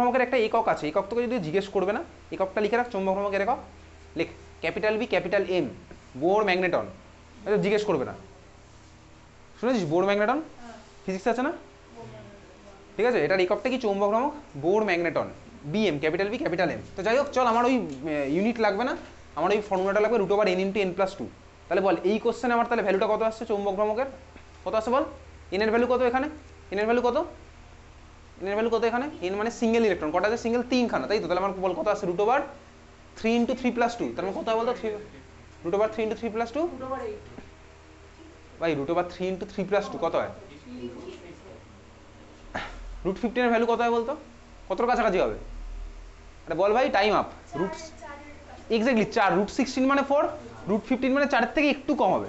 ভ্রামকের একটা একক আছে, একক তোকে যদি জিজ্ঞেস করবে না, এককটা লিখে রাখ, চৌম্বক ভ্রামকের একক লেখ, capital B capital M, Bohr magneton, এটা জিজ্ঞেস করবে না। শুনেছিস বোর ম্যাগনেটন, ফিজিক্স আছে না, ঠিক আছে, এটার এককটা কি চৌম্বক ভ্রামক, Bohr magneton, BM capital B capital M. তো যাই হোক চল, আমার ওই ইউনিট লাগবে না, আমার ওই ফর্মুলাটা লাগবে √n × n+2। তাহলে বল এই কোশ্চেনে আমার তাহলে ভ্যালুটা কত আসছে চৌম্বক ভ্রামকের, কত আসছে বল, এন এর ভ্যালু কত এখানে, এন এর ভ্যালু কত, এন এর ভ্যালু কত এখানে, এন মানে সিঙ্গেল ইলেকট্রন, কটা আছে সিঙ্গেল, 3খানা, তাই তো। তাহলে আমার বল কত আসছে √3 × 3+2, তার মানে কত হয় বলতো, √3 × 3+2, ভাই √3 × 3+2 কত হয়, √15 এর ভ্যালু কত হয় বলতো, কতর কাছাকাছি হবে, আরে বল ভাই, টাইম আপ, এক্স্যাক্টলি 4, √16 মানে 4, √15 মানে 4 থেকে একটু কম হবে,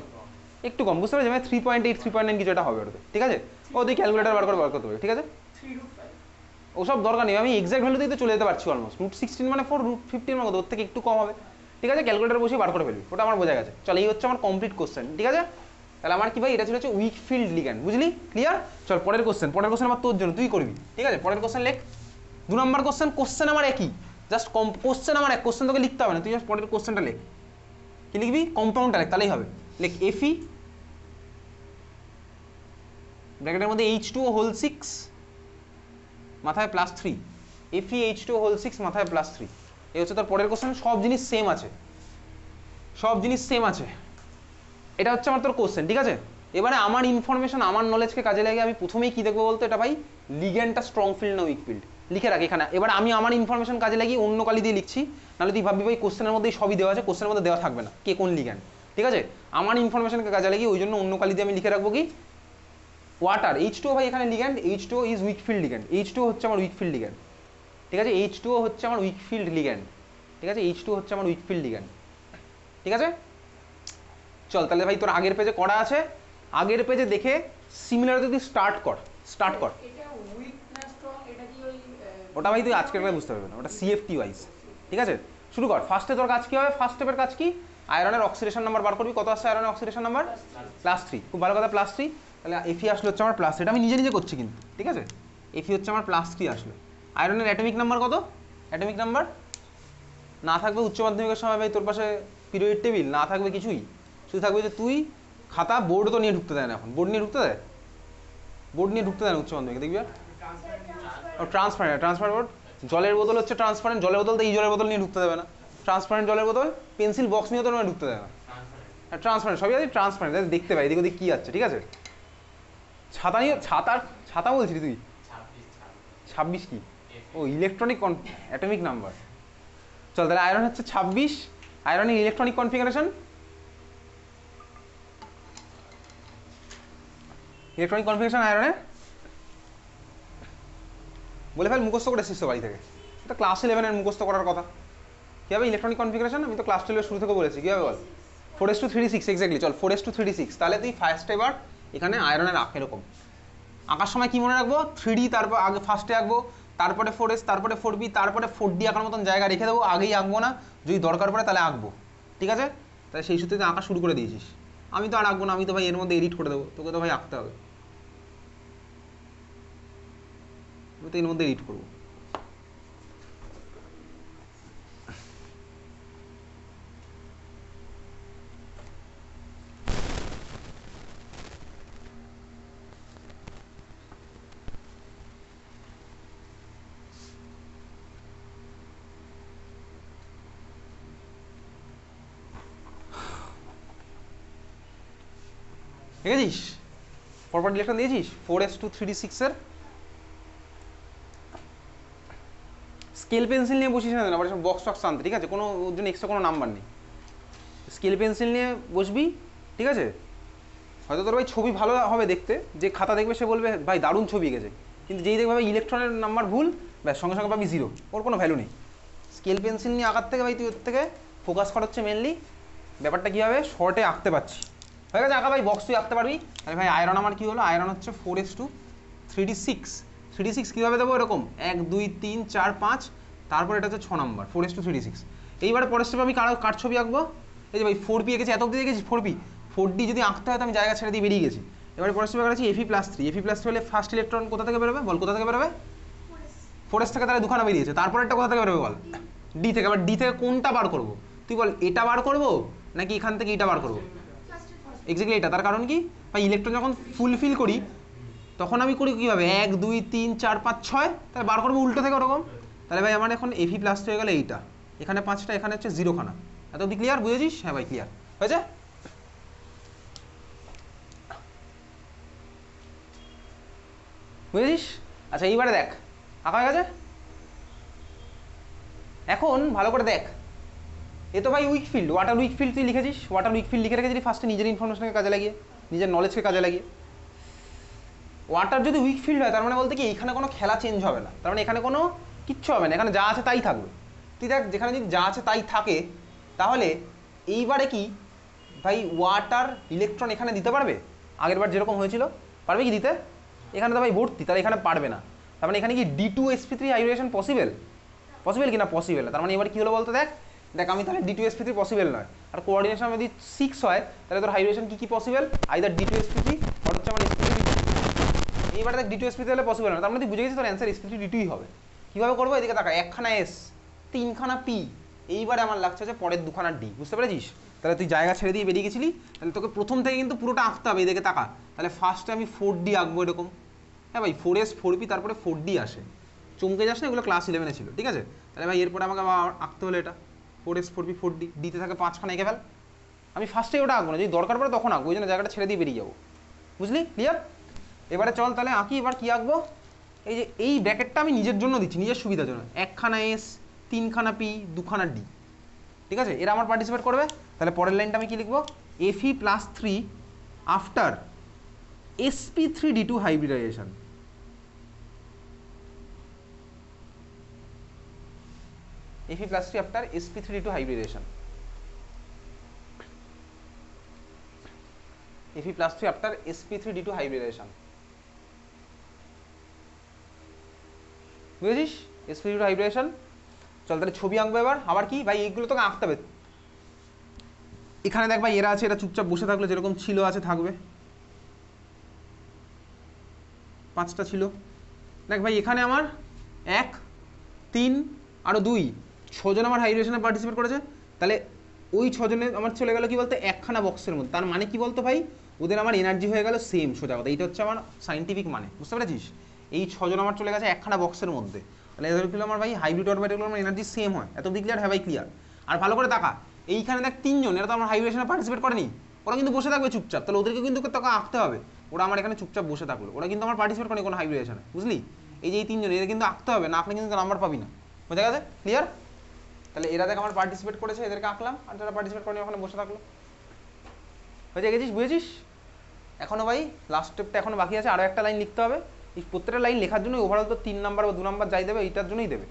একটু কম, বুঝতে পারছি, মানে 3.8 3.9 কিছু এটা হবে ওটাতে, ঠিক আছে। ও তুই ক্যালকুলেটার বার করতে হবে, ঠিক আছে, ওসব দরকার নেই, আমি এক্সাক্ট ভ্যালুতেই তো চলে যেতে পারছি অলমোস্ট, √16 মানে 4, √15 মানে ওর থেকে একটু কম হবে, ঠিক আছে, ক্যালকুলেটার বসে বার করে ফেলবি, ওটা আমার বোঝা গেছে। চল এই হচ্ছে আমার কমপ্লিট কোশ্চেন, ঠিক আছে। তাহলে আমার কি ভাই, এটা ছিল হচ্ছে উইক ফিল্ড লিগ্যান্ড, বুঝলি, ক্লিয়ার। চল পরের কোশ্চেন আমার তোর জন্য, তুই করবি, ঠিক আছে। পরের কোশ্চেন লেখ, 2 নম্বর কোশ্চেন আমার একই, জাস্ট কোশ্চেন আমার এক, কোশ্চেন তোকে লিখতে হবে না, তুই জাস্ট পরের কোশ্চেনটা লেখ, কি লিখবি, কম্পাউন্ডটা লেখ, তাহলেই হবে। লেখ Fe ব্র্যাকেটের মধ্যে H2O6 মাথায় +3, FeH2O6 মাথায় +3, এই হচ্ছে তোর পরের কোশ্চেন। সব জিনিস সেম আছে, সব জিনিস সেম আছে, এটা হচ্ছে আমার তোর কোশ্চেন, ঠিক আছে। এবারে আমার ইনফরমেশন, আমার নলেজকে কাজে লাগিয়ে আমি প্রথমেই কি দেখবো বলতো, এটা ভাই লিগ্যান্ডটা স্ট্রং ফিল্ড না উইক ফিল্ড, লিখে রাখ এখানে। এবার আমি আমার ইনফরমেশন কাজে লাগিয়ে অন্য কালি দিয়ে লিখছি, নাহলে তুই ভাববি ভাই কোশ্চেনের মধ্যেই সবই দেওয়া আছে, কোশ্চেনের মধ্যে দেওয়া থাকবে না কে কোন লিগ্যান্ড, ঠিক আছে। আমার ইনফরমেশনকে কাজে লাগিয়ে ওই জন্য অন্য কালি দিয়ে আমি লিখে রাখবো কি, ওয়াটার, H2O ভাই এখানে ligand, H2O is weak field ligand, H2O হচ্ছে আমার উইক ফিল্ড লিগ্যান্ড, ঠিক আছে, H2O হচ্ছে আমার উইক ফিল্ড লিগ্যান্ড, ঠিক আছে, H2O হচ্ছে আমার উইক ফিল্ড লিগ্যান্ড, ঠিক আছে। চল তাহলে ভাই তোর আগের পেজে করা আছে, আগের পেজে দেখে সিমিলার যদি স্টার্ট কর, ওটা ভাই তুই আজকের ক্লাসে বুঝতে পারবে না, ওটা সিএফটি ওয়াইজ, ঠিক আছে। শুরু কর, ফার্স্টে তোর কাজ কি হবে, ফার্স্ট স্টেপের কাজ কি, আয়রনের অক্সিডেশন নাম্বার বার করবি, কত আসছে আয়রনের অক্সিডেশন নাম্বার, +3, খুব ভালো কথা, +3। তাহলে Fe আসলে হচ্ছে আমার +3, এটা আমি নিজে করছি কিন্তু, ঠিক আছে। Fe হচ্ছে আমার +3 আসলে। আয়রনের অ্যাটমিক নাম্বার কত, অ্যাটমিক নাম্বার না থাকবে উচ্চ মাধ্যমিকের সময় ভাই তোর পাশে পিরিয়ড টেবিল না থাকবে কিছুই, শুধু থাকবে যে তুই খাতা, বোর্ড তো নিয়ে ঢুকতে দেয় না এখন, বোর্ড নিয়ে ঢুকতে দেয়, বোর্ড নিয়ে ঢুকতে দেয় না উচ্চ মাধ্যমিকে, দেখবি। ও ট্রান্সপারেন্ট বোর্ড, জলের বোতল হচ্ছে ট্রান্সপারেন্ট, জলের বোতল তো এই জলের বোতল নিয়ে ঢুকতে দেবে না, ট্রান্সপারেন্ট জলের বোতল, পেন্সিল বক্স নিয়ে তো ঢুকতে দেয় না, ট্রান্সপারেন্ট সবই আছে, ট্রান্সপারেন্ট দেখতে পাই এদিক ওদিক কী আছে, ঠিক আছে। ছাতা নিয়ে, ছাতা বলছিলি তুই, 26 কি, ও ইলেকট্রনিক অ্যাটমিক নাম্বার। চল তাহলে আয়রন হচ্ছে 26, আয়রনের ইলেকট্রনিক কনফিগারেশন, আয়রনের বলে ফেল, মুখস্থ করে এসেছিস বাড়ি থেকে, এটা ক্লাস 11-এর মুখস্থ করার কথা। কী হবে ইলেকট্রনিক কনফিগারেশন, আমি তো ক্লাস 12-এর শুরু থেকে বলেছি, কী হবে বল, 4:3:6, এক্স্যাক্টলি। চল 4:3:6, তাহলে তুই ফার্স্ট এবার এখানে আয়রনের এরকম আঁকার সময় কি মনে রাখবো, 3D, তারপর আগে ফার্স্টে আঁকবো, তারপরে 4S, তারপরে 4B, তারপরে 4D আঁকার মতন জায়গা রেখে দেবো, আগেই আঁকবো না, যদি দরকার পড়ে তাহলে আঁকবো, ঠিক আছে। তাহলে সেই সূত্রে আঁকা শুরু করে দিয়েছিস, আমি তো আর আঁকবো না, আমি তো ভাই এর মধ্যে এডিট করে দেবো, তোকে তো ভাই আঁকতে হবে, আমি তো এর মধ্যে এডিট করবো। ঠিক আছে, পরপর ডিরেকশন দিয়েছিস 4:3:6-এর। স্কেল পেন্সিল নিয়ে বসিস না, আবার বক্স টক্স আনতে, ঠিক আছে, কোনো ওর জন্য এক্সট্রা কোনো নাম্বার নেই, স্কেল পেন্সিল নিয়ে বসবি, ঠিক আছে। হয়তো তোর ভাই ছবি ভালো হবে দেখতে, যে খাতা দেখবে সে বলবে ভাই দারুণ ছবি এঁকেছে, কিন্তু যেই দেখবে ভাই ইলেকট্রনের নাম্বার ভুল, ব্যাস সঙ্গে সঙ্গে পাবি 0, ওর কোনো ভ্যালু নেই। স্কেল পেন্সিল নিয়ে আঁকার থেকে ভাই তুই ওর থেকে ফোকাস করা হচ্ছে মেনলি ব্যাপারটা কী হবে, শর্টে আঁকতে পারছি, হয়ে গেছে আঁকা ভাই, বক্স তুই আঁকতে পারবি। তাহলে ভাই আয়রন আমার কী হলো, আয়রন হচ্ছে 4:3:6, 3D6 কীভাবে দেবো, এরকম 1 2 3 4 5, তারপর এটা হচ্ছে 6 নম্বর, 4:3:6। এইবারে পরের স্টেপে আমি কার ছবি আঁকবো, এই যে ভাই 4P এঁকেছি, এত অব্দি দেখেছি 4D যদি আঁকতে হয় তো আমি জায়গা ছেড়ে দিয়ে বেরিয়ে গেছি। এবারে পরের স্টেপে করেছি Fe+3, Fe+3 হলে ফার্স্ট ইলেকট্রন কোথা থেকে বেরোবে বল, কোথা থেকে বেরোবে, 4s থেকে তাহলে দুখানা বেরিয়েছে, তারপরেরটা কোথা থেকে বেরোবে বল? ডি থেকে। আবার ডি থেকে কোনটা বার করবো তুই বল? এটা বার করবো নাকি এখান থেকে এটা বার করবো? এক্স্যাক্টলি এটা। তার কারণ কি ভাই, ইলেকট্রন যখন ফুলফিল করি তখন আমি করি কীভাবে? 1 2 3 4 5 6, তাহলে বার করবো উল্টো থেকে ওরকম। তাহলে ভাই আমার এখন Fe প্লাস হয়ে গেলে এইটা, এখানে 5টা, এখানে হচ্ছে 0 খানা। এত অব্দি ক্লিয়ার? বুঝেছিস? হ্যাঁ ভাই ক্লিয়ার হয়েছে। বুঝেছিস? আচ্ছা এইবারে দেখ, আঁকা হয়ে গেছে। এখন ভালো করে দেখ, এ তো ভাই week field, water week field তুই লিখেছিস, ওয়াটার উইক ফিল্ড লিখে রেখেছিস ফার্স্টে নিজের ইনফরমেশনকে কাজে লাগিয়ে, নিজের নলেজকে কাজে লাগিয়ে। ওয়াটার যদি উইক ফিল্ড হয় তার মানে বলতে কি এখানে কোনো খেলা চেঞ্জ হবে না, তার মানে এখানে কোনো কিচ্ছু হবে না, এখানে যা আছে তাই থাকবে। তুই দেখ যেখানে যদি যা আছে তাই থাকে তাহলে এইবারে কি ভাই ওয়াটার ইলেকট্রন এখানে দিতে পারবে? আগের বার যেরকম হয়েছিল পারবে কি দিতে? এখানে তো ভাই ভর্তি, তাহলে এখানে পারবে না। তার মানে এখানে কি D2sp3 হাইব্রিডেশন পসিবল? পসিবল কি না? পসিবল। তার মানে এবার কি হলো বলতো? দেখ দেখ আমি তাহলে D2sp3 পসিবল নয়, আর কোঅর্ডিনেশন যদি 6 হয় তাহলে তোর হাইব্রিডেশন কি কি পসিবল? আইদার D2sp3 আর হচ্ছে আমার sp3 D2। এইবার দেখ D2sp3 হলে পসিবল না, তার মানে তুই বুঝে গেছিস তোর অ্যান্সার sp3 D2ই হবে। কীভাবে করবো? এদিকে তাকা, একখানা S, তিনখানা P, এইবারে আমার লাগছে হচ্ছে পরের দুখানা D। বুঝতে পেরেছিস? তাহলে তুই জায়গা ছেড়ে দিয়ে বেরিয়ে গেছিলি, তাহলে তোকে প্রথম থেকে কিন্তু পুরোটা আঁকতে হবে। এদিকে তাকা, তাহলে ফার্স্টে আমি 4D আঁকবো এরকম। হ্যাঁ ভাই 4s 4p তারপরে 4D আসে, চমকে যাস না, এগুলো ক্লাস 11-এ ছিল, ঠিক আছে? তাহলে ভাই এরপরে আমাকে আবার আঁকতে হলো এটা 4s 4p 4D, ডিতে থাকে 5খানা, এঁকে ফেল। আমি ফার্স্টে ওটা আঁকবো না, যদি দরকার পড়ে তখন আঁকবো, ওই জন্য জায়গাটা ছেড়ে দিয়ে বেরিয়ে যাবো। বুঝলি? ক্লিয়ার? এবারে চল তাহলে আঁকি। এবার কি আঁকবো? এই যে এই ব্র্যাকেটটা আমি নিজের জন্য দিচ্ছি, নিজের সুবিধার জন্য। একখানা S, তিনখানা P, দুখানা D, ঠিক আছে? এরা আমার পার্টিসিপেট করবে। তাহলে পরের লাইনটা আমি কি লিখবো? Fe+3 after sp3d2 hybridization. Fe+3 after sp3d2 hybridization. Fe+3 after sp3d2 hybridization. বুঝেছিস? sp3d2 hybridization। চল তাহলে ছবি আঁকবো এবার। আবার কি ভাই এইগুলো তোকে আঁকতে হবে। এখানে দেখ ভাই এরা আছে, এরা চুপচাপ বসে থাকলে যেরকম ছিল আছে থাকবে, 5টা ছিল। দেখ ভাই এখানে আমার 1 3 আরো 2 6জন আমার হাইব্রিডেশনে পার্টিসিপেট করেছে। তাহলে ওই 6জনে আমার চলে গেল কি বলতে একখানা বক্সের মধ্যে। তার মানে কি বলতো ভাই, ওদের আমার এনার্জি হয়ে গেল সেম। সোজা কথা, এইটা হচ্ছে আমার সাইন্টিফিক মানে। বুঝতে পেরেছিস? এই 6জন আমার চলে গেছে একখানা বক্সের মধ্যে, তাহলে এদের কি আমার ভাই হাইব্রিড অরবিটালগুলো আমার এনার্জি সেম হয়। এত দিক ক্লিয়ার? হ্যাঁ ভাই ক্লিয়ার। আর ভালো করে দেখা, এইখানে দেখ 3জন, এরা তো আমার হাইব্রিডেশনে পার্টিসিপেট করেনি, ওরা কিন্তু বসে থাকবে চুপচাপ। তাহলে ওদেরকে কিন্তু তোকে আঁকতে হবে। ওরা আমার এখানে চুপচাপ বসে থাকলো, ওরা কিন্তু আমার পার্টিসিপেট করেনি কোনো হাইব্রিডেশনে। বুঝলি? এই যে এই 3জন, এরা কিন্তু আঁকতে হবে, না আঁকলে কিন্তু নাম্বার পাবি না। বোঝা গেছে? ক্লিয়ার? তাহলে এরা দেখ আমার পার্টিসিপেট করেছে, এদেরকে আঁকলাম, আর যারা পার্টিসিপেট করেনি ওখানে বসে থাকলো। হয়ে গেছিস? বুঝেছিস? এখনো ভাই লাস্ট স্টেপটা এখনো বাকি আছে, আরও একটা লাইন লিখতে হবে। এই প্রত্যেকটা লাইন লেখার জন্য ওভারঅল তো 3 নাম্বার বা 2 নাম্বার যাই দেবে, এইটার জন্যই দেবে।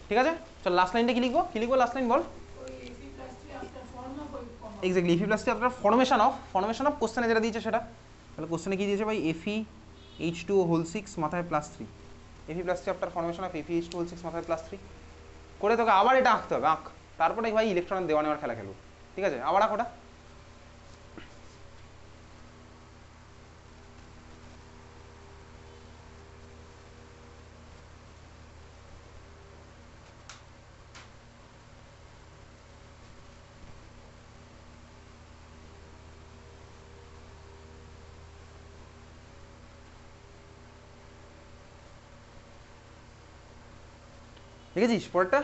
ঠিক আছে? চল লাস্ট লাইনটা কি লিখবো? কি লিখবো last line ball? Exactly Fe+3 after formation of কোশ্চেনে যেটা দিয়েছে সেটা। তাহলে কোশ্চেনে কি দিয়েছে ভাই? FeH2O6 মাথায় +3। Fe+3 after formation of FeH2O6 মাথায় +3 করে তোকে আবার এটা আঁকতে হবে। আঁক, তারপরে ভাই ইলেকট্রন দেওয়া নেওয়ার খেলা খেলবো। ঠিক আছে? আবার আঁক ওটা। দেখেছিস পরেরটা?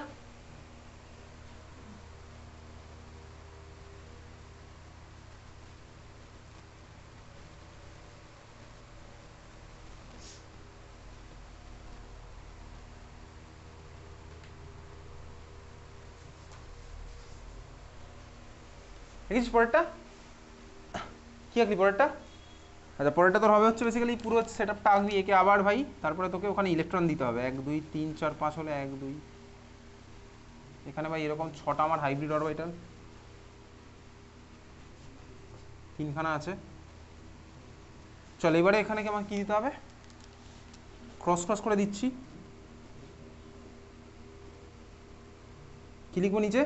দেখেছিস পরেরটা? কি আঁকলি পরেরটা? আচ্ছা পরেরটা তোর হবে হচ্ছে বেসিক্যালি পুরো সেট আপটা আঁকবি, একে আবার ভাই, তারপরে তোকে ওখানে ইলেকট্রন দিতে হবে 1 2 3 4 5 হলে 1 2, এখানে ভাই এরকম 6টা আমার হাইব্রিড অরবিটাল, 3খানা আছে। চল এবারে এখানে কি আমাকে কি দিতে হবে? ক্রস ক্রস করে দিচ্ছি। কি লিখবো নিচে?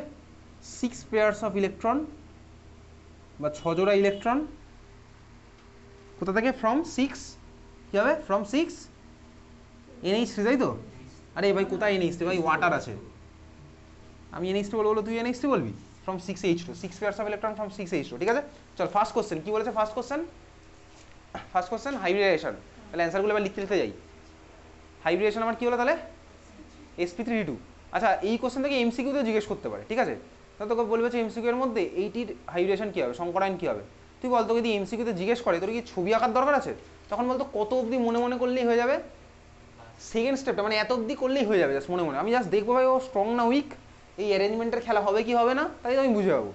6 পেয়ার্স অফ ইলেকট্রন বা 6 জোড়া ইলেকট্রন। কোথা থেকে? ফ্রম 6 কী হবে ফ্রম 6 NH3, তাই তো? আরে ভাই কোথায় NH3 ভাই, ওয়াটার আছে, আমি NH3 বলবো, তুই NH3 বলবি। From 6H2, 6 pairs of electron from 6H2, ঠিক আছে। চল ফার্স্ট কোশ্চেন কী বলেছে, ফার্স্ট কোশ্চেন হাইব্রিডেশন। তাহলে অ্যান্সারগুলো এবার লিখতে লিখতে যাই। হাইব্রিডেশন আমার কী হলো তাহলে, sp3d2। আচ্ছা এই কোশ্চেন থেকে এমসিকিউতে জিজ্ঞেস করতে পারে, ঠিক আছে। তাহলে তোকে বলবে যে এমসিকিউ এর মধ্যে এইটির হাইব্রিডেশন কী হবে, সংকরায়ন কী হবে। তুই বল, তোকে যদি এমসিকিউতে জিজ্ঞেস করে তোর কি ছবি আঁকার দরকার আছে, তখন বলতো কত অবধি মনে মনে করলেই হয়ে যাবে, সেকেন্ড স্টেপটা মানে এত অবধি করলেই হয়ে যাবে, জাস্ট মনে মনে। আমি জাস্ট দেখবো ভাই ও স্ট্রং না উইক, এই অ্যারেঞ্জমেন্টের খেলা হবে কি হবে না, তাই আমি বুঝে যাবো,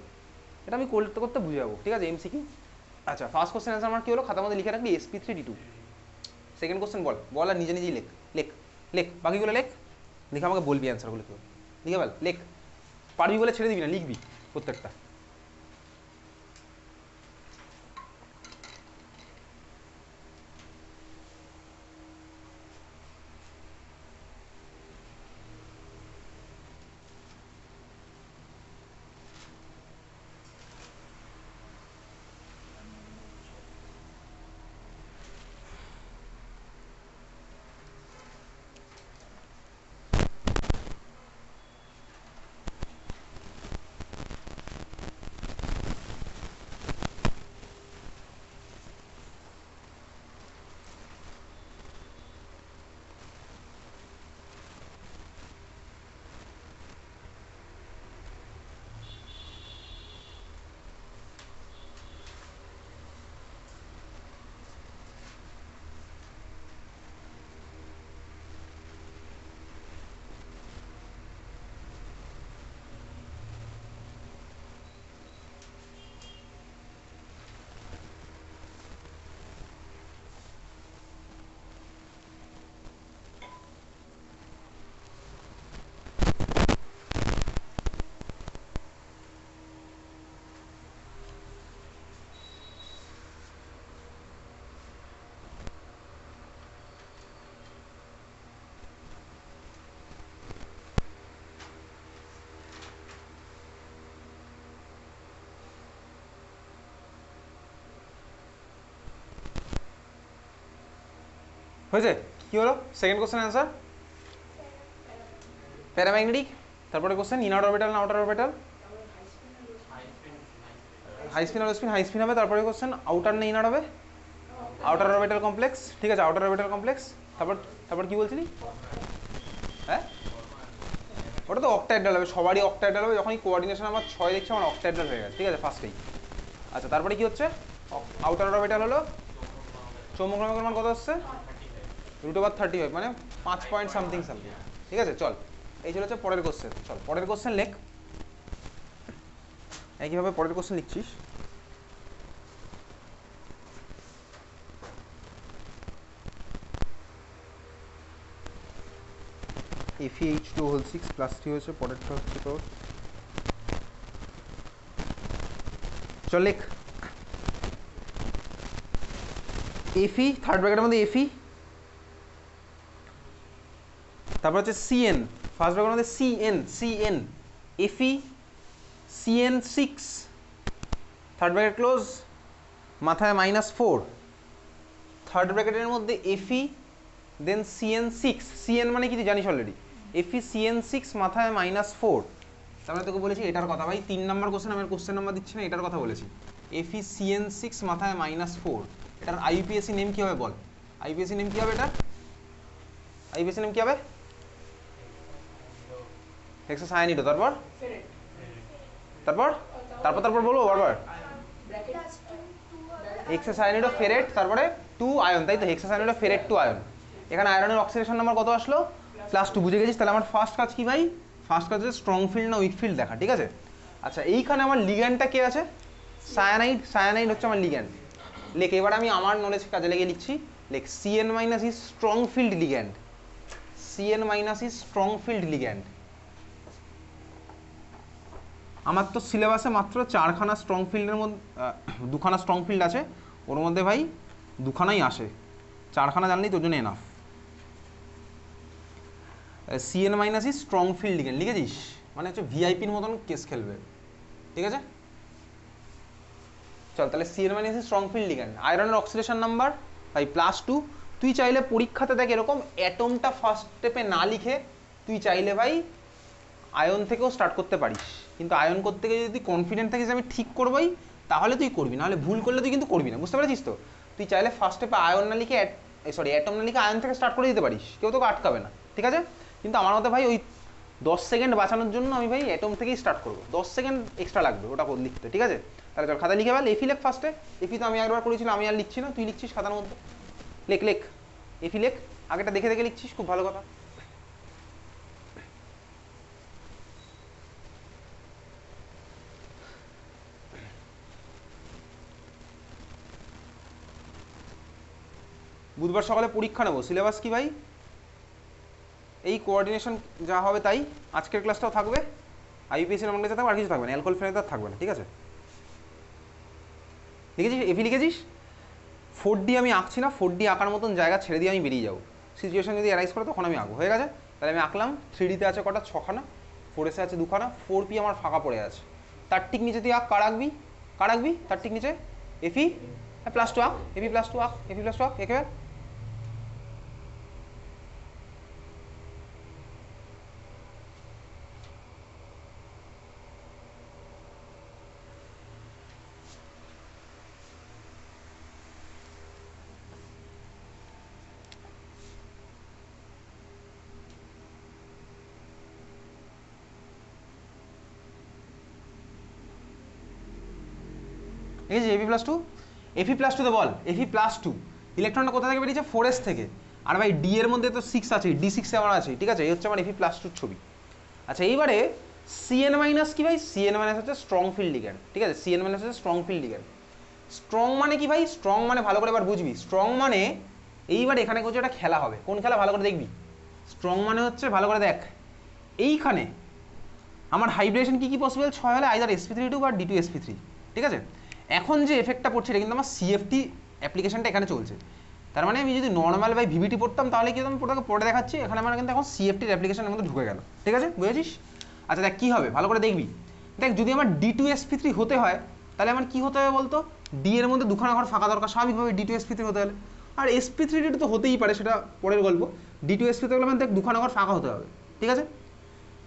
এটা আমি করতে করতে বুঝে যাবো, ঠিক আছে এমসিকিউ। আচ্ছা ফার্স্ট কোশ্চেন অ্যান্সার আমার কী হলো, খাতার মধ্যে লিখে রাখবি sp3d2। সেকেন্ড কোশ্চেন বল আর নিজে নিজেই লেখ লেখ লেখ, বাকিগুলো লেখ, লিখে আমাকে বলবি অ্যান্সারগুলো কী, লিখে বল লেখ, পারবি বলে ছেড়ে দিবি না, লিখবি প্রত্যেকটা। হয়েছে, কী হলো সেকেন্ড কোশ্চেন অ্যান্সার, প্যারাম্যাগনেটিক। তারপরে কোশ্চেন ইনার অরবিটাল না আউটার অরবিটাল, হাই স্পিন আর স্পিন, হাই স্পিন হবে। তারপরে কোশ্চেন আউটার না ইনার হবে, আউটার অরবিটাল কমপ্লেক্স, ঠিক আছে আউটার অরবিটাল কমপ্লেক্স। তারপর তারপর কী বলছিলি, হ্যাঁ ওটা তো অক্টাহেড্রাল হবে, সবারই অক্টাহেড্রাল হবে, যখনই কোঅর্ডিনেশন আমার 6 দেখছি আমার অক্টাহেড্রাল হয়ে গেছে, ঠিক আছে ফার্স্টেই। আচ্ছা তারপরে কি হচ্ছে, আউটার অরবিটাল হলো, চৌম্বক ভ্রামকের মান কত হচ্ছে, √35, মানে 5 পয়েন্ট সামথিং সামথিং, ঠিক আছে। চল এই চলে হচ্ছে পরের কোশ্চেন, চল পরের কোশ্চেন লেখ, একইভাবে পরের কোশ্চেন লিখছিস। FeH2 হোল 6 প্লাস 3 হয়েছে, পরেরটা হচ্ছে তোর, চল লেখ Fe, থার্ড ব্র্যাকেটের মধ্যে Fe, তারপর হচ্ছে Cn, ফার্স্ট ব্র্যাকেটের মধ্যে Cn Fe Cn6, third bracket close, মাথায় -4, থার্ড ব্র্যাকেটের মধ্যে Fe দেন Cn6, Cn মানে কি তুই জানিস অলরেডি, Fe Cn6 মাথায় -4, তারপরে তোকে বলেছি এটার কথা ভাই, 3 নাম্বার কোশ্চেন, আমি কোশ্চেন নাম্বার দিচ্ছি না, এটার কথা বলেছি, Fe Cn6 মাথায় -4, এটার আইউপিএসসি নেম কি হবে বল, আইউপিএসসি নেম কি হবে, এটা আইউপিএসসি নেম কি হবে, হেক্সাসায়ানিডো, তারপর তারপর তারপর তারপর বলবো বারবার, হেক্সাসায়ানিডো ফেরেট, তারপরে 2 আয়ন, তাই তো হেক্সাসায়ানিডো ফেরেট 2 আয়ন। এখানে আয়রনের অক্সিডেশন নাম্বার কত আসলো, +2, বুঝে গেছিস। তাহলে আমার ফার্স্ট কাজ কি ভাই, ফার্স্ট কাজ হচ্ছে স্ট্রং ফিল্ড না উইক ফিল্ড দেখা, ঠিক আছে। আচ্ছা এইখানে আমার লিগ্যান্ডটা কে আছে, সায়ানাইড হচ্ছে আমার লিগ্যান্ড। লেখ এবার আমি আমার নলেজ কাজে লেগে লিখছি, লেখ Cn- is strong field ligand, Cn- is strong field ligand. আমার তো সিলেবাসে মাত্র 4খানা স্ট্রং ফিল্ডের মধ্যে 2খানা স্ট্রং ফিল্ড আছে, ওর মধ্যে ভাই 2খানাই আসে, 4খানা জানলেই তোর জন্য enough. Cn- is strong field ligand লিখেছিস, মানে হচ্ছে ভিআইপির মতন কেস খেলবে, ঠিক আছে। চল তাহলে Cn- is strong field ligand. আয়রনের অক্সিডেশন নাম্বার ভাই +2, তুই চাইলে পরীক্ষাতে দেখ এরকম অ্যাটমটা ফার্স্ট স্টেপে না লিখে তুই চাইলে ভাই আয়ন থেকেও স্টার্ট করতে পারিস, কিন্তু আয়ন করতে গিয়ে যদি কনফিডেন্ট থাকিস আমি ঠিক করবোই তাহলে তুই করবি, নাহলে ভুল করলে তুই কিন্তু করবি না, বুঝতে পারছিস তো? তুই চাইলে ফার্স্ট স্টেপে আয়ন না লিখে অ্যাটম না লিখে আয়ন থেকে স্টার্ট করে দিতে পারিস, কেউ তোকে আটকাবে না, ঠিক আছে? কিন্তু আমার মতে ভাই ওই 10 সেকেন্ড বাঁচানোর জন্য আমি ভাই অ্যাটম থেকেই স্টার্ট করবো, 10 সেকেন্ড এক্সট্রা লাগবে ওটা লিখতে, ঠিক আছে? তাহলে চল খাতা লিখে ফেল, এফি লেখ ফার্স্টে। এফি তো আমি একবার করেছিলাম, আমি আর লিখছি না, তুই লিখছিস খাতার মধ্যে, লেখ লেখ এফি লেখ, আগেটা দেখে দেখে লিখছিস, খুব ভালো কথা। বুধবার সকালে পরীক্ষা নেবো, সিলেবাস কি ভাই? এই কোঅর্ডিনেশন যা হবে তাই, আজকের ক্লাসটাও থাকবে, আইপিএসসি নাম্বার থাকবে, আর কিছু থাকবে না, অ্যালকোহল ফেনাইল থাকবে না, ঠিক আছে? লিখেছিস এফি লিখেছিস? 4D আমি আঁকছি না, 4D আঁকার মতন জায়গা ছেড়ে দিয়ে আমি বেরিয়ে যাবো, সিচুয়েশন যদি অ্যারাইজ করে তখন আমি আঁকবো, হয়ে গেছে? তাহলে আমি আঁকলাম, 3Dতে আছে কটা? 6খানা, 4S আছে 2খানা, 4P আমার ফাঁকা পড়ে আছে, তার ঠিক নিচে তুই আঁক, কার আঁকবি? কার আঁকবি তার ঠিক নিচে? এফি +2 আঁক, এফি +2 আঁক, এফি +2 আঁক একেবারে। ঠিক আছে? এফি+2, এফি+2 বল, এফি+2 ইলেকট্রনটা কোথা থেকে বেরিয়েছে? 4S থেকে, আর ভাই ডি এর মধ্যে তো 6 আছে, D6 আমার আছে, ঠিক আছে? এই হচ্ছে আমার এফি+2 ছবি। আচ্ছা এইবারে CN- কি ভাই? CN- হচ্ছে স্ট্রং ফিল্ড লিগ্যান্ড, ঠিক আছে? CN- হচ্ছে স্ট্রং ফিল্ড লিগ্যান্ড। স্ট্রং মানে কি ভাই? স্ট্রং মানে ভালো করে এবার বুঝবি, স্ট্রং মানে এইবার এখানে কিছু একটা খেলা হবে, কোন খেলা ভালো করে দেখবি। স্ট্রং মানে হচ্ছে, ভালো করে দেখ, এইখানে আমার হাইব্রিডেশন কি কি পসিবল? 6 হলে আইদার sp3 বা D2sp3, ঠিক আছে? এখন যে এফেক্টটা পড়ছে এটা কিন্তু আমার সিএফটি অ্যাপ্লিকেশনটা এখানে চলছে, তার মানে আমি যদি নর্মাল বাই ভিভিটি পড়তাম তাহলে কি হতো? আমি তোকে পড়ে দেখাচ্ছি, এখানে আমার কিন্তু এখন সিএফটির অ্যাপ্লিকেশনের মধ্যে ঢুকে গেল, ঠিক আছে? বুঝেছিস? আচ্ছা দেখ কী হবে, ভালো করে দেখবি, দেখ যদি আমার D2sp3 হতে হয় তাহলে আমার কী হতে হবে বলতো? ডি এর মধ্যে 2খানা ঘর ফাঁকা দরকার স্বাভাবিকভাবে D2sp3 হতে হলে, আর sp3 তো হতেই পারে, সেটা পরের গল্প। D2sp3 হলে মানে দেখ 2খানা ঘর ফাঁকা হতে হবে, ঠিক আছে?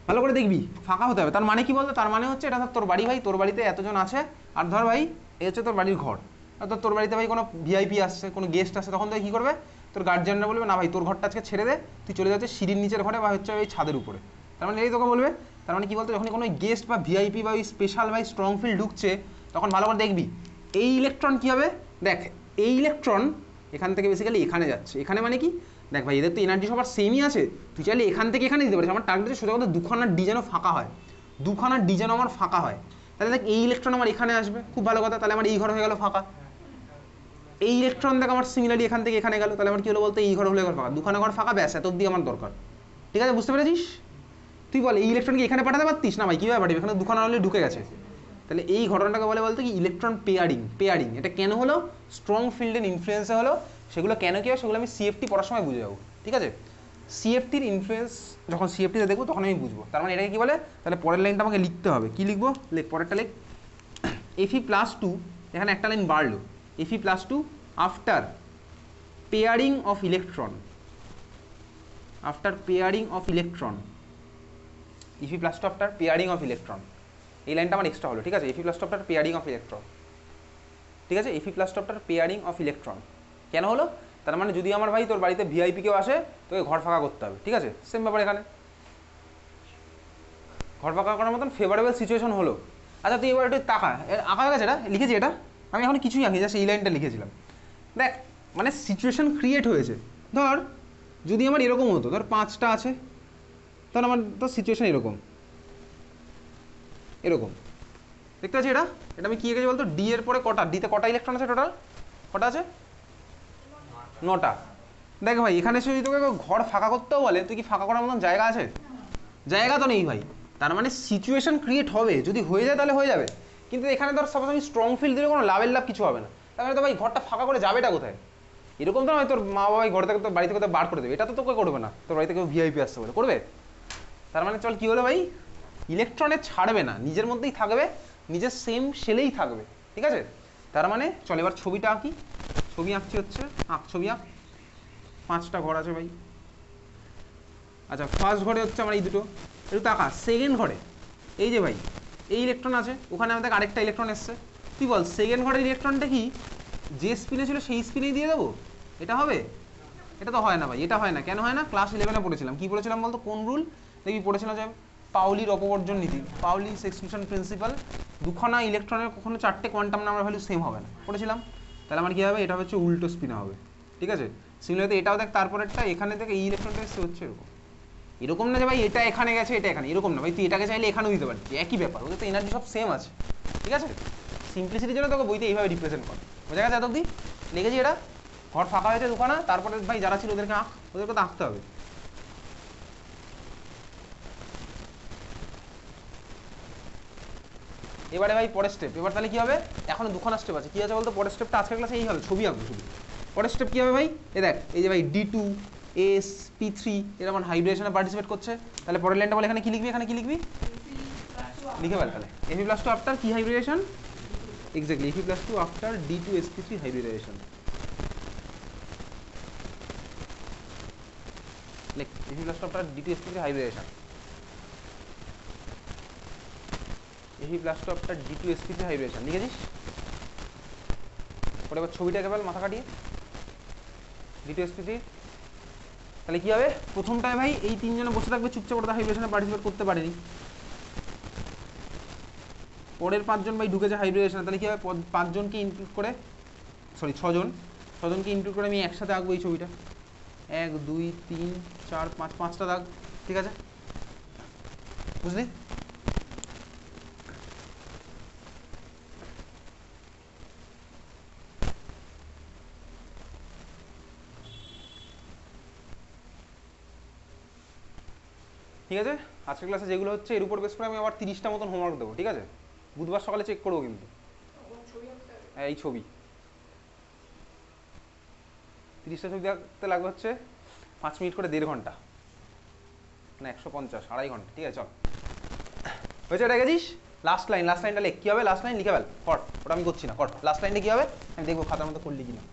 ভালো করে দেখবি ফাঁকা হতে হবে, তার মানে কি বলতো? তার মানে হচ্ছে এটা তোর বাড়ি ভাই, তোর বাড়িতে এতজন আছে, আর ধর ভাই এই হচ্ছে তোর বাড়ির ঘর, আর তোর বাড়িতে ভাই কোনো ভিআইপি আসছে, কোনো গেস্ট আসছে, তখন তুই কী করবে? তোর গার্জিয়ানরা বলবে না ভাই তোর ঘরটা আজকে ছেড়ে দে, তুই চলে যাচ্ছে সিঁড়ির নিচের ঘরে বা হচ্ছে ওই ছাদের উপরে, তার মানে এই তোকে বলবে। তার মানে কি বলতো? যখন কোনো গেস্ট বা ভিআইপি বা ওই স্পেশাল ভাই স্ট্রং ফিল্ড ঢুকছে, তখন ভালো করে দেখবি এই ইলেকট্রন কী হবে। দেখ এই ইলেকট্রন এখান থেকে বেসিক্যালি এখানে যাচ্ছে, এখানে মানে কি? দেখ ভাই এদের তো এনার্জি সবার সেমই আছে, তুই চাইলে এখান থেকে এখানে দিতে পারিস, আমার টার্গেট হচ্ছে সোজা কথা 2খানা ডি যেন ফাঁকা হয়, 2খানা ডি যেন আমার ফাঁকা হয়। তাহলে দেখ এই ইলেকট্রন আমার এখানে আসবে, খুব ভালো কথা, তাহলে আমার এই ঘর হয়ে গেল ফাঁকা। এই ইলেকট্রন দেখ আমার সিমিলারলি এখান থেকে এখানে গেল, তাহলে আমার কি হলো বলতো? এই ঘর হলে ঘর ফাঁকা, 2খানা ঘর ফাঁকা, ব্যাস এত অব্দি আমার দরকার, ঠিক আছে? বুঝতে পেরেছিস? তুই বল এই ইলেকট্রনকে এখানে পাঠাতে পারতিস না ভাই? কীভাবে পাঠাবি? এখানে 2খানা হলে ঢুকে গেছে, তাহলে এই ঘটনাটাকে বলে বলতে কি ইলেকট্রন পেয়ারিং। পেয়ারিং এটা কেন হলো? স্ট্রং ফিল্ডের ইনফ্লুয়েন্সে হলো, সেগুলো কেন কী হয় সেগুলো আমি সিএফটি পড়ার সময় বুঝে যাবো, ঠিক আছে? সিএফটির ইনফ্লুয়েন্স যখন সিএফটিতে দেখবো তখন আমি বুঝবো, তার মানে এটাকে কী বলে? তাহলে পরের লাইনটা আমাকে লিখতে হবে, কী লিখবো? লেখ পরেরটা লেখ, Fe+2, এখানে একটা লাইন বাড়লো, Fe+2 after pairing of electron, after pairing of electron, Fe+2 after pairing of electron, এই লাইনটা আমার এক্সট্রা হলো, ঠিক আছে? Fe+2 after pairing of electron, ঠিক আছে? Fe+2 after pairing of electron কেন হলো? তার মানে যদি আমার ভাই তোর বাড়িতে ভিআইপি কেউ আসে তোকে ঘর ফাঁকা করতে হবে, ঠিক আছে? সেম ব্যাপার এখানে, ঘর ফাঁকা করার মতন ফেভারেবল সিচুয়েশন হলো। আচ্ছা তুই এবার একটু তাকা, আঁকা হয়ে গেছে, এটা লিখেছি, এটা আমি এখন কিছুই আঁকি, জাস্ট এই লাইনটা লিখেছিলাম। দেখ মানে সিচুয়েশন ক্রিয়েট হয়েছে, ধর যদি আমার এরকম হতো, ধর 5টা আছে, ধর আমার তো সিচুয়েশন এরকম এরকম দেখতে পাচ্ছি, এটা এটা আমি কী এঁকেছি বলতো? ডি এর পরে কটা, ডিতে কটা ইলেকট্রন আছে টোটাল? কটা আছে? 9টা। দেখ ভাই এখানে যদি তোকে ঘর ফাঁকা করতেও বলে, তুই কি ফাঁকা করার মতন জায়গা আছে? জায়গা তো নেই ভাই, তার মানে সিচুয়েশন ক্রিয়েট হবে, যদি হয়ে যায় তাহলে হয়ে যাবে, কিন্তু এখানে ধর সাপোজ আমি স্ট্রং ফিল্ড দিলে কোনো লাভের লাভ কিছু হবে না, তার মানে তো ভাই ঘরটা ফাঁকা করে যাবেটা কোথায়? এরকম তো নয় তোর মা বাবাই ঘর থেকে তোর বাড়ি থেকে তো বার করে দেবে, এটা তো তোকে করবে না, তোর বাড়ি থেকে ভিআইপি আসতে বলে করবে? তার মানে চল কী হলো ভাই, ইলেকট্রনে ছাড়বে না, নিজের মধ্যেই থাকবে, নিজের সেম শেলেই থাকবে, ঠিক আছে? তার মানে চল এবার ছবিটা আঁকি, ছবি আঁকছি হচ্ছে, ছবি আঁক, 5টা ঘর আছে ভাই। আচ্ছা ফার্স্ট ঘরে হচ্ছে আমার এই দুটো, একটু তাকা। সেকেন্ড ঘরে এই যে ভাই এই ইলেকট্রন আছে, ওখানে আমাদের আরেকটা ইলেকট্রন এসছে। তুই বল সেকেন্ড ঘরের ইলেকট্রনটা কি যে স্পিনে ছিল সেই স্পিনেই দিয়ে দেবো? এটা হবে? এটা তো হয় না ভাই, এটা হয় না। কেন হয় না? ক্লাস 11-এ পড়েছিলাম। কি পড়েছিলাম বলতো? কোন রুল দেখবি পড়েছিলাম যে পাউলির অপবর্জন নীতি, পাউলিস এক্সক্লুশন প্রিন্সিপাল। দুখানা ইলেকট্রনের কখনো 4টে কোয়ান্টাম নাম্বার ভ্যালু সেম হবে না, পড়েছিলাম। তাহলে আমার কী হবে? এটা হচ্ছে উল্টো স্পিনে হবে, ঠিক আছে? সিমিলারলি এটাও দেখ, তারপরেরটা এখানে দেখ এই ইলেকট্রনটা এসে হচ্ছে এরকম। এরকম না যে ভাই এটা এখানে গেছে এটা এখানে, এরকম না ভাই। তুই এটাকে চাইলে এখানেও দিতে পারছিস, একই ব্যাপার। ওদের তো এনার্জি সব সেম আছে, ঠিক আছে? সিম্পলিসিটির জন্য তোকে বইতে এইভাবে রিপ্রেজেন্ট কর। বোঝা গেছে? এতদিন লিখেছি এটা। ঘর ফাঁকা হয়েছে দুখানা, তারপরে ভাই যারা ছিল ওদেরকে ওদেরকে তো আঁকতে হবে। এবারে ভাই পরের স্টেপ। এবার তাহলে কি হবে? এখন দুখানা স্টেপ আছে। কি আছে বলতো? পরের স্টেপটা আজকের ক্লাসে এই হবে, ছবি আঁকবো শুধু। পরের স্টেপ কি হবে ভাই? দেখ এই যে ভাই D2 sp3 এরা আমার হাইব্রিডেশনে পার্টিসিপেট করছে। তাহলে পরের লাইনটা বলে এখানে কি লিখবি? এখানে কি লিখবি? লিখে ফেল তাহলে। Fe+2 আফটার কি হাইব্রিডেশন? Exactly, Fe+2 after D2 sp3 হাইব্রিডেশন। লেখ Fe+2 after D2 sp3 হাইব্রিডেশন। Fe+2 after D2 sp3 হাইব্রিডেশন লিখেছিস? পরে এবার ছবিটা এঁকে ফেল মাথা কাটিয়ে D2 sp3। তাহলে কি হবে? প্রথমটায় ভাই এই তিনজনে বসে থাকবে চুপচাপ, ওটা হাইব্রিডেশনে পার্টিসিপেট করতে পারেনি। পরের 5 জন ভাই ঢুকেছে হাইব্রিডেশনে। তাহলে কি হবে? 5 জনকে ইনক্লুড করে, সরি 6 জনকে ইনক্লুড করে আমি একসাথে আঁকবো এই ছবিটা। 1 2 3 4 5, 5টা দাগ, ঠিক আছে? বুঝলি? ঠিক আছে? আজকের ক্লাসে যেগুলো হচ্ছে এর উপর বেস করে আমি আবার 30টা মতন হোমওয়ার্ক দেবো, ঠিক আছে? বুধবার সকালে চেক করবো কিন্তু। হ্যাঁ এই ছবি 30টা ছবি দেখতে লাগবে হচ্ছে 5 মিনিট করে 1.5 ঘন্টা, না 150, 2.5 ঘন্টা, ঠিক আছে? চল হয়েছে, এটা গেছিস? লাস্ট লাইনটা লেখ। কি হবে? লাস্ট লাইন লিখে ফেল, কর। ওটা আমি করছি না, কর। লাস্ট লাইনটা কি হবে আমি দেখবো খাতার মতো করলি কিনা।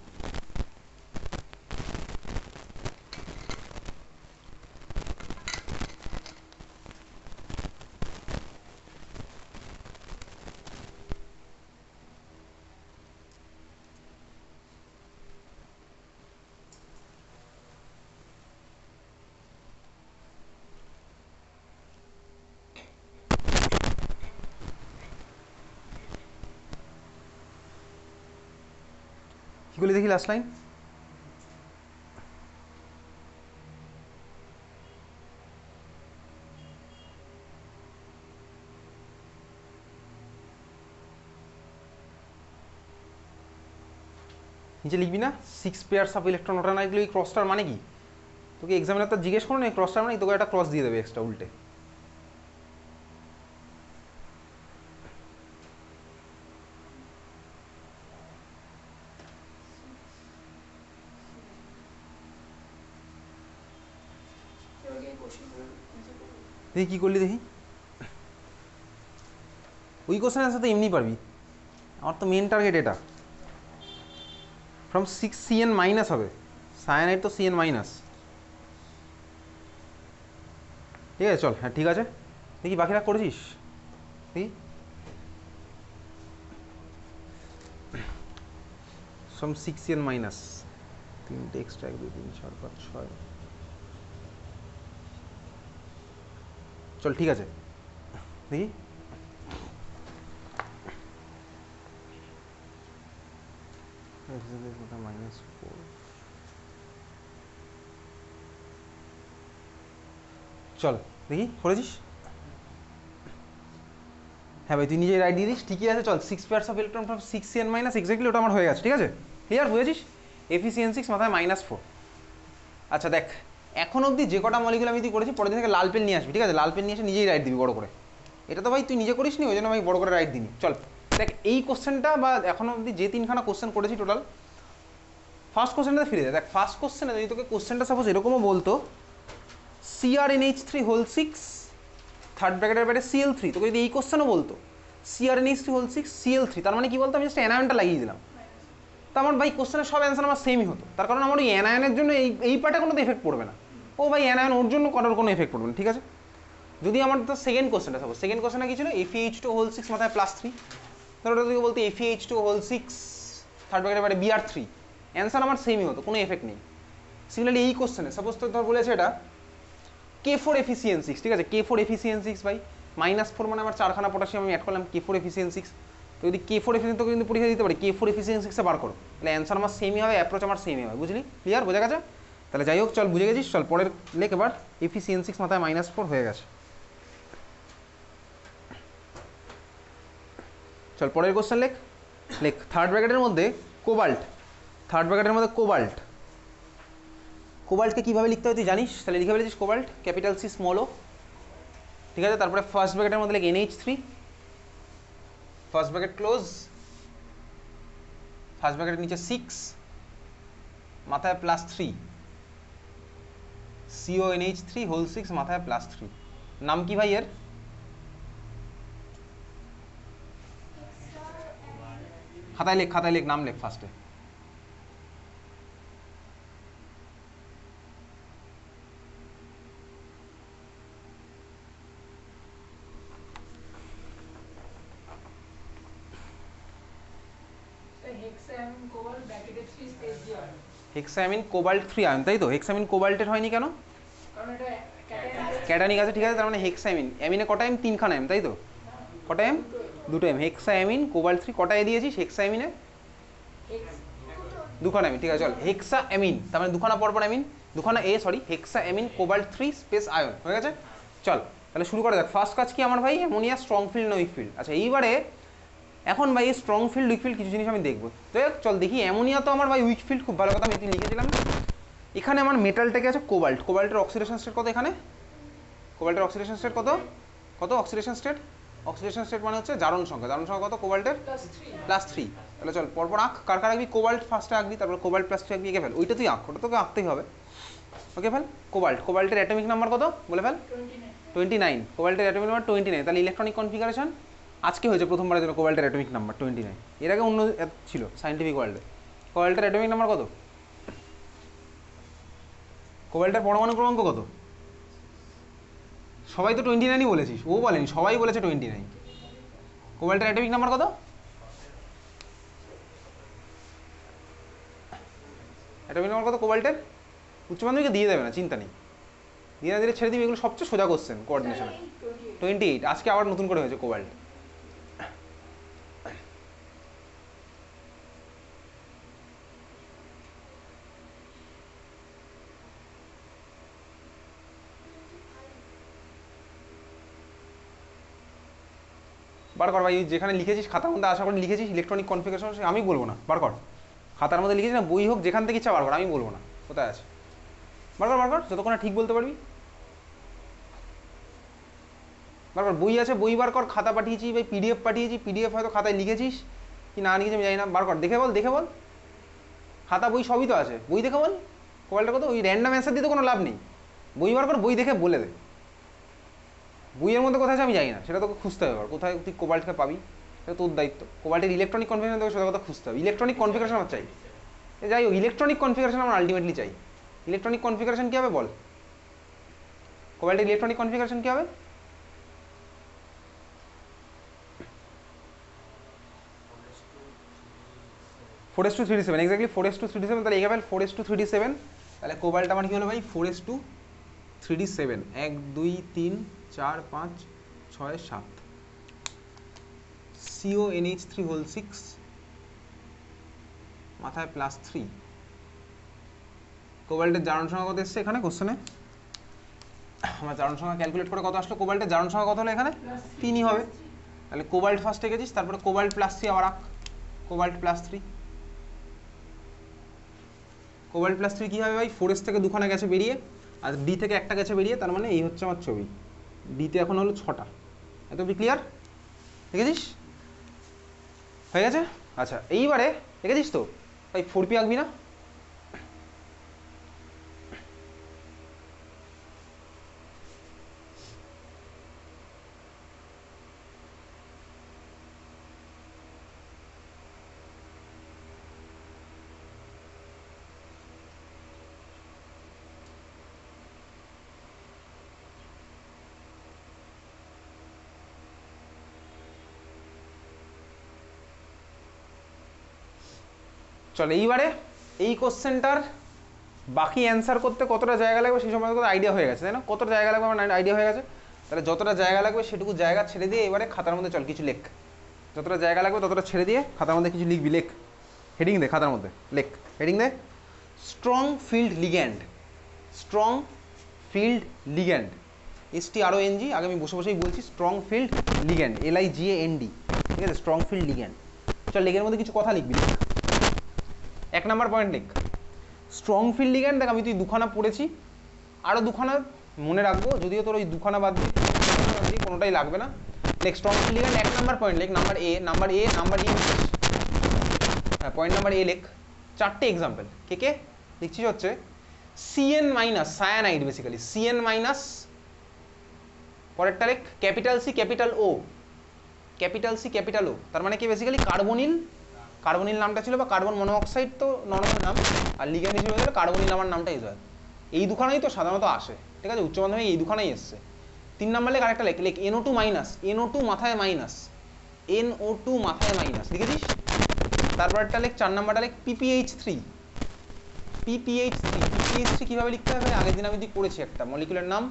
কি করলি দেখি লাস্ট লাইন? নিচে লিখবি না 6 পেয়ার্স অফ ইলেকট্রন, ওটা না লিখলে ওই ক্রসটার মানে কি? তোকে এক্সামিনার তো জিজ্ঞেস করো না এই ক্রসটার মানে, তোকে একটা ক্রস দিয়ে দেবে এক্সট্রা উল্টে। দেখি কি করলি দেখি। ওই কোশ্চেন আনসার তো এমনি পারবি, আমার তো মেন টার্গেট এটা। ফ্রম 6 CN মাইনাস হবে, সায়ানাইড তো CN মাইনাস, ঠিক আছে? চল, হ্যাঁ ঠিক আছে। দেখি বাকিরা করেছিস দেখি। ফ্রম 6 CN মাইনাস 3টে এক্সট্রা, 1 2 3 4 5 6। চল ঠিক আছে দেখি। -4 চল দেখি করেছিস? হ্যাঁ ভাই তুই নিজেই রাইট দিয়ে দিস, ঠিকই আছে। চল 6 pairs of electron from 6 CN minus, exactly ওটা আমার হয়ে গেছে, ঠিক আছে? ক্লিয়ার? বুঝেছিস? FeCN6 মাথায় -4। আচ্ছা দেখ, এখন অবধি যে কটা মলিকুল আমি তুই করেছি, পরের দিন থেকে লাল পেন নিয়ে আসবি, ঠিক আছে? লাল পেন নিয়ে এসে নিজেই রাইট দিবি বড় করে। এটা তো ভাই তুই নিজে করিস নি, ওই জন্য আমি বড় করে রাইট দিনি। চল দেখ এই কোশ্চেনটা, বা এখন অবধি যে 3খানা কোশ্চেন করেছি টোটাল, ফার্স্ট কোশ্চেনটাতে ফিরে যায়। দেখ ফার্স্ট কোশ্চেনে যদি তোকে কোশ্চেনটা সাপোজ এরকমও বলতো CrNH3 হোল 6 থার্ড ব্র্যাকেটের বাইরে Cl3, তোকে যদি এই কোশ্চেনও বলতো CrNH3 হোল 6 Cl3, তার মানে কি বলতো? আমি জাস্ট অ্যানায়নটা লাগিয়ে দিলাম, তো আমার ভাই কোশ্চেনের সব অ্যান্সার আমার সেমই হতো, তার কারণ আমার ওই অ্যানায়নের জন্য এই পার্টে কোনো এফেক্ট পড়বে না। ও ভাই অ্যানায়ন ওর জন্য করার কোনো এফেক্ট পড়বে না, ঠিক আছে। যদি আমার তো সেকেন্ড কোশ্চেনটা সাপোজ সেকেন্ড কোশ্চেনটা কি ছিল, Fe(H2)6 মাথায় +3, ধর ওটা যদি বলতে Fe(H2)6 থার্ড ব্র্যাকেটের বাইরে Br3, অ্যান্সার আমার সেমই হতো, কোনো এফেক্ট নেই। সিমিলারলি এই কোশ্চেনে সাপোজ তো ধর বলেছে এটা K4Fe(N6), ঠিক আছে, K4Fe(N6) ভাই -4 মানে আমার 4খানা পটাশিয়াম আমি অ্যাড করলাম K4Fe(N6), তো যদি K4Fe তো কিন্তু পরীক্ষা দিতে পারি K4Fe(N6) বার করো, তাহলে অ্যান্সার আমার সেমই হবে, অ্যাপ্রোচ আমার সেমই হবে, বুঝলি? ক্লিয়ার, বোঝা গেছে? তাহলে যাই হোক চল, বুঝে গেছিস, চল পরের লেখ এবার। Fe(N6) মাথায় -4 হয়ে গেছে। চল পরের কোশ্চেন লেখ। লেখ থার্ড ব্র্যাকেটের মধ্যে কোবাল্ট, থার্ড ব্র্যাকেটের মধ্যে কোবাল্ট, কোবাল্টকে কীভাবে লিখতে হয় তুই জানিস? তাহলে লিখে ফেলেছিস কোবাল্ট ক্যাপিটাল C স্মল ও, ঠিক আছে। তারপরে ফার্স্ট ব্র্যাকেটের মধ্যে লেখ NH3, first bracket close, first ব্র্যাকেটের নিচে 6 মাথায় +3, CONH3(6) মাথায় +3। নাম কি ভাই এর? খাতায় লেখ, খাতায় লেখ, নাম লেখ ফার্স্টে। হেক্সামিন কোবাল্ট 3 আয়ন, তাই তো? হেক্সামিন কোবাল্টের হয়নি কেন? ক্যাটানিক আছে, ঠিক আছে। তার মানে হেক্সামিন, অ্যামিনে কটা এম? 3খানা এম, তাই তো? কটা এম? 2টো এম। হেক্সামিন কোবাল্ট 3 কটায় দিয়েছিস হেক্সামিনে? 2খানা এমিন, ঠিক আছে। চল হেক্সামিন, তার মানে 2খানা পরপর অ্যামিন, 2খানা এ, সরি, হেক্সামিন কোবাল্ট 3 স্পেস আয়ন, হয়ে গেছে। চল তাহলে শুরু করা যাক। ফার্স্ট কাজ কি আমার ভাই? অ্যামোনিয়া স্ট্রং ফিল্ড না উইক ফিল্ড? আচ্ছা এইবারে এখন ভাই স্ট্রং ফিল্ড উইক ফিল্ড কিছু জিনিস আমি দেখবো। তো চল দেখি, অ্যামোনিয়া তো আমার ভাই উইক ফিল্ড, খুব ভালো কথা, আমি লিখেছিলাম। এখানে আমার মেটালটাকে আছে কোবাল্ট, কোবাল্টের অক্সিডেশন স্টেট কত এখানে? কোবাল্টের অক্সিডেশন স্টেট কত? কত অক্সিডেশন স্টেট? অক্সিডেশন স্টেট মানে হচ্ছে জারণ সংখ্যা, জারণ সংখ্যা কত কোবাল্টের? +3। তাহলে চল পরপর আঁক, কার কার আঁকবি? কোবাল্ট ফার্স্টে আঁকবি, তারপর কোবাল্ট +3 আঁকবি, এঁকে ফেল। ওইটা তুই আঁক, ওটা তোকে আঁকতেই হবে, ওকে ফেল। কোবাল্ট, কোবাল্টের অ্যাটমিক নাম্বার কত বলে ফেল? 29। কোবাল্টের atomic number 29। তাহলে ইলেকট্রনিক কনফিগারেশন আজকে হয়েছে প্রথমবারের জন্য কোবাল্টের অ্যাটমিক নাম্বার 29, এর আগে অন্য ছিল সায়েন্টিফিক ওয়ার্ল্ডে। কোবাল্টের অ্যাটমিক নাম্বার কত? কোবাল্টের পরমাণু ক্রমাঙ্ক কত? সবাই তো 29ই বলেছিস, ও বলেনি, সবাই বলেছে 29। কোবাল্টের অ্যাটমিক নাম্বার কত? অ্যাটমিক নাম্বার কত কোবাল্টের? উচ্চ মাধ্যমিকে দিয়ে দেবে না, চিন্তা নেই, দিয়ে না দিলে ছেড়ে দিবি, এগুলো সবচেয়ে সোজা কোশ্চেন কোঅর্ডিনেশনে। 28, আজকে আবার নতুন করে হয়েছে কোবাল্ট। বার কর ভাই, যেখানে লিখেছিস খাতার মধ্যে আশা করি লিখেছিস ইলেকট্রনিক কনফিগারেশন, আমি বলবো না, বার কর। খাতার মধ্যে লিখেছিস না, বই হোক যেখান থেকে ইচ্ছা বার কর, আমি বলবো না কোথায় আছে, বার কর, বার কর, যতক্ষণ ঠিক বলতে পারবি বার কর। বই আছে বই বার কর, খাতা পাঠিয়েছি ভাই, PDF পাঠিয়েছি, PDF হয়তো খাতায় লিখেছিস কি না লিখেছি আমি জানি না, বার কর, দেখে বল, দেখে বল, খাতা বই সবই তো আছে, বই দেখে বল কোবাল্টের কত। ওই র্যান্ডম অ্যান্সার দিয়ে তো কোনো লাভ নেই, বই বার কর, বই দেখে বলে দে। বইয়ের মধ্যে কোথায় আছে আমি জানি না, সেটা তোকে খুঁজতে হবে, কোথায় তুই কোবাল্টকে পাবি সেটা তোর দায়িত্ব। কোবাল্টের ইলেকট্রনিক কনফিগারেশন তোকে সোজা কথা খুঁজতে হবে, ইলেকট্রনিক কনফিগারেশন আমার চাই। যাই হোক, ইলেকট্রনিক কনফিগারেশন আমার আলটিমেটলি চাই। ইলেকট্রনিক কনফিগারেশন কী হবে বল? কোবাল্টের ইলেকট্রনিক কনফিগারেশন কী হবে? Four S two 3d7, exactly 4:3d7। তাহলে এগেবেল 4:3d7। তাহলে কোবাল্ট আমার কি হলো ভাই? 4:3d7, 1 2 3 4 5 6 7, CONH3(6) মাথায় +3। কোবাল্টের জারণ সংখ্যা কত এসছে এখানে কোশ্চেনে? আমার জারণ সংখ্যা ক্যালকুলেট করে কত আসলো? কোবাল্টের জারণ সংখ্যা কত হলো এখানে? 3ই হবে। তাহলে কোবাল্ট ফার্স্টে গেছিস, তারপরে কোবাল্ট +3 আবার আঁক, কোবাল্ট +3। কোবাল্ট +3 কী হবে ভাই? 4s থেকে 2খানা গেছে বেরিয়ে, আর D থেকে একটা গেছে বেরিয়ে, তার মানে এই হচ্ছে আমার ছবি। ডিতে এখন হলো 6টা, এত ক্লিয়ার? দেখেছিস হয়ে গেছে? আচ্ছা এইবারে দেখেছিস তো ভাই 4p আঁকবি না? চলো এইবারে এই কোশ্চেনটার বাকি অ্যান্সার করতে কতটা জায়গা লাগবে সেই সম্বন্ধে আইডিয়া হয়ে গেছে, তাই না? কতটা জায়গা লাগবে আমার আইডিয়া হয়ে গেছে। তাহলে যতটা জায়গা লাগবে সেটুকু জায়গা ছেড়ে দিয়ে এবারে খাতার মধ্যে চল কিছু লেখ। যতটা জায়গা লাগবে ততটা ছেড়ে দিয়ে খাতার মধ্যে কিছু লিখবি, লেখ। হেডিং দে খাতার মধ্যে, লেখ হেডিং দে, strong field ligand. Strong field ligand, STRONG, আগে আমি বসে বসেই বলছি, স্ট্রং ফিল্ড লিগ্যান্ড, LIGAND, ঠিক আছে? Strong field ligand. চল লেগের মধ্যে কিছু কথা লিখবি। 1 নাম্বার পয়েন্ট লিখ, স্ট্রং ফিল্ড লিগ্যান্ড। দেখ আমি তুই দুখানা পড়েছি, আরও দুখানা মনে রাখবো, যদিও তোর ওই দুখানা বাদ দিয়ে কোনোটাই লাগবে না। লেখ strong field ligand 1 number point লেখ, নাম্বার এ, হ্যাঁ পয়েন্ট নাম্বার এ লেখ। 4টে এক্সাম্পল কে কে লিখছিস হচ্ছে CN minus, cyanide basically, CN minus, পরেরটা লেখ capital C capital O, capital C capital O, তার মানে কি বেসিক্যালি কার্বনিল, কার্বনিল নামটা ছিল, বা কার্বন মনোঅক্সাইড তো নরমাল নাম, আর লিগ্যান্ড হিসেবে হলে কার্বনিল আমার নামটা ইউজ হয়। এই দুখানাই তো সাধারণত আসে, ঠিক আছে? উচ্চ মাধ্যমিক এই দুখানাই এসছে। 3 নাম্বার লেখ আরেকটা লেখ, লেখ NO2 মাইনাস, NO2 মাথায় মাইনাস, NO2 মাথায় মাইনাস, লিখেছিস? তারপর একটা লেখ 4 নাম্বারটা লেখ PPH3, PPH3 কীভাবে লিখতে হবে? আগের দিন আমি তুই করেছি একটা মলিকুলার নাম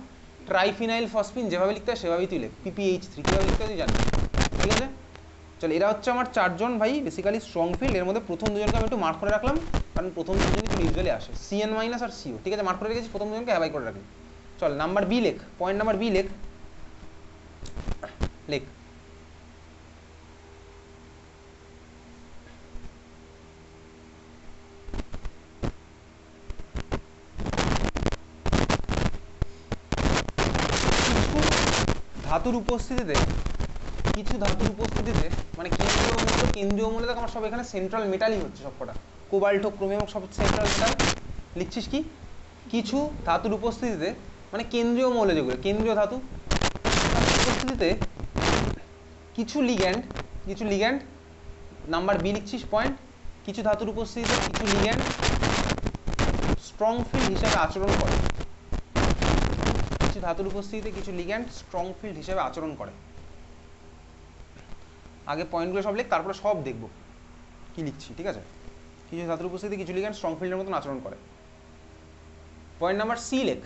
ট্রাইফিনাইল ফসফিন, যেভাবে লিখতে হয় সেভাবেই তুই লেখ। PPH3 কীভাবে লিখতে হয় তুই জানিস, ঠিক আছে? চল এরা হচ্ছে আমার 4 জন ভাই বেসিক্যালি স্ট্রং ফিল্ড। এর মধ্যে প্রথম দুজনকে আমি একটু মার্ক করে রাখলাম, কারণ প্রথম দুজনই তোর ইউজুয়ালি আসে, CN মাইনাস আর CO, ঠিক আছে? মার্ক করে রেখেছি, প্রথম দুজনকে হ্যাভাই করে রাখলি। চল নাম্বার বি লেখ, পয়েন্ট নাম্বার বি লেখ, লেখ ধাতুর উপস্থিতিতে, কিছু ধাতুর উপস্থিতিতে, মানে কেন্দ্রীয় মূল্য দেখ আমার সব এখানে সেন্ট্রাল মেটালই হচ্ছে সবকটা, কোবাল্ট, ক্রোমিয়াম সব সেন্ট্রাল মেটাল। লিখছিস কি? কিছু ধাতুর উপস্থিতিতে, মানে কেন্দ্রীয় মৌল যেগুলো কেন্দ্রীয় ধাতু, উপস্থিতিতে কিছু লিগ্যান্ড, নাম্বার বি লিখছিস পয়েন্ট, কিছু ধাতুর উপস্থিতিতে কিছু লিগ্যান্ড স্ট্রং ফিল্ড হিসাবে আচরণ করে, কিছু ধাতুর উপস্থিতিতে কিছু লিগ্যান্ড স্ট্রং ফিল্ড হিসাবে আচরণ করে। আগে পয়েন্টগুলো সব লেখ, তারপরে সব দেখবো কি লিখছি, ঠিক আছে? কিছু ধাতুর উপস্থিতিতে কিছু লিগ্যান্ড স্ট্রং ফিল্ডের মতন আচরণ করে। পয়েন্ট নাম্বার সি লেখ,